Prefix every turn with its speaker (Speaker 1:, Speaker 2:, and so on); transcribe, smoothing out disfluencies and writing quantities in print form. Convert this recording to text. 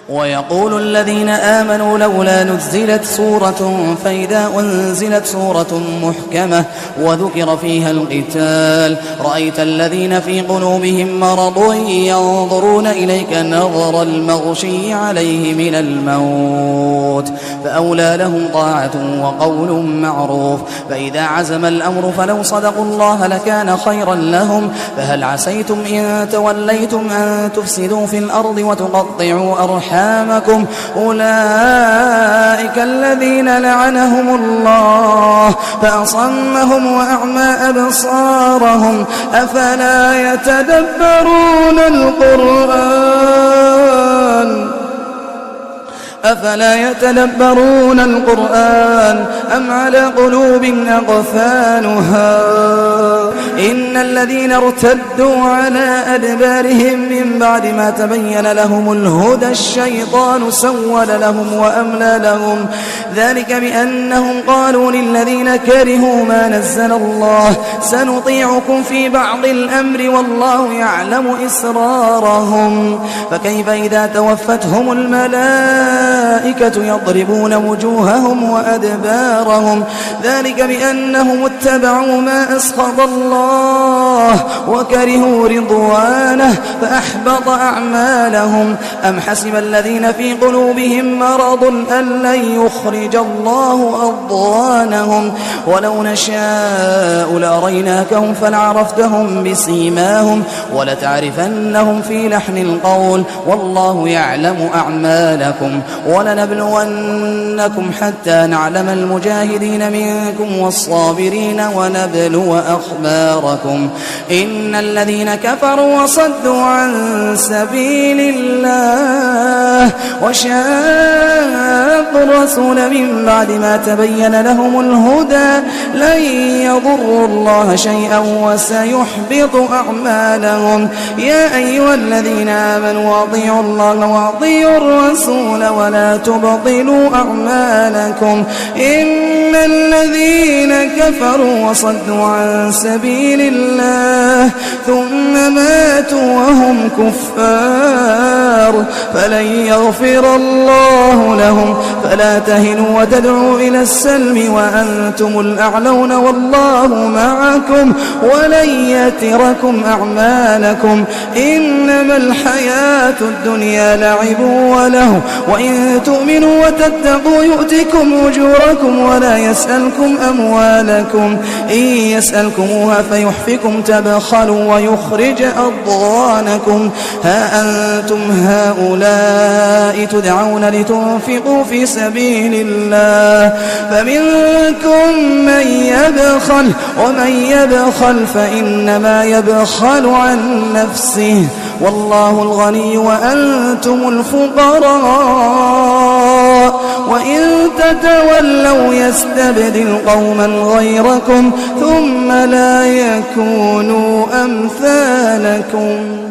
Speaker 1: ويقول الذين آمنوا لولا نزلت سورة فإذا أنزلت سورة محكمة وذكر فيها القتال رأيت الذين في قلوبهم مرض ينظرون إليك نظر المغشي عليه من الموت فأولى لهم طاعة وقول معروف فإذا عزم الأمر فلو صدقوا الله لكان خيرا لهم فهل عسيتم إن توليتم أن تفسدوا في الأرض وتقطعوا أرحامكم أولئك الذين لعنهم الله فأصمهم وأعمى أبصارهم أفلا يتدبرون القرآن أم على قلوب أقفالها إن الذين ارتدوا على أدبارهم من بعد ما تبين لهم الهدى الشيطان سول لهم وأملى لهم ذلك بأنهم قالوا للذين كرهوا ما نزل الله سنطيعكم في بعض الأمر والله يعلم إسرارهم فكيف إذا توفتهم الملائكة يضربون وجوههم وأدبارهم ذلك بأنهم اتبعوا ما أسخط الله وكرهوا رضوانه فأحبط أعمالهم أم حسب الذين في قلوبهم مرض أن لن يخرج الله أضغانهم ولو نشاء لأريناكهم فلعرفتهم بسيماهم ولتعرفنهم في لحن القول والله يعلم أعمالكم ولنبلونكم حتى نعلم المجاهدين منكم والصابرين ونبلو أخباركم إن الذين كفروا وصدوا عن سبيل الله وشاقوا الرسول من بعد ما تبين لهم الهدى لن يضروا الله شيئا وسيحبط أعمالهم يا أيها الذين آمنوا أطيعوا الله وأطيعوا الرسول ولا تبطلوا أعمالكم إن الذين كفروا وصدوا عن سبيل الله ثم ماتوا وهم كفار فلن يغفر الله لهم فلا تهنوا وتدعوا إلى السلم وأنتم الأعلون والله معكم ولن يتركم أعمالكم إنما الحياة الدنيا لعب وله وإن تؤمنوا وتتقوا يؤتكم أجوركم ولا يسألكم أموالكم إن يسألكموها فيحفكم تبخلوا ويخرج أضغانكم ها أنتم هؤلاء تدعون لتنفقوا في سبيل الله فمنكم من يبخل ومن يبخل فإنما يبخل عن نفسه والله الغني وأنتم الفقراء وإن تتولوا يستبدل قوما غيركم ثم لا يكونوا أمثالكم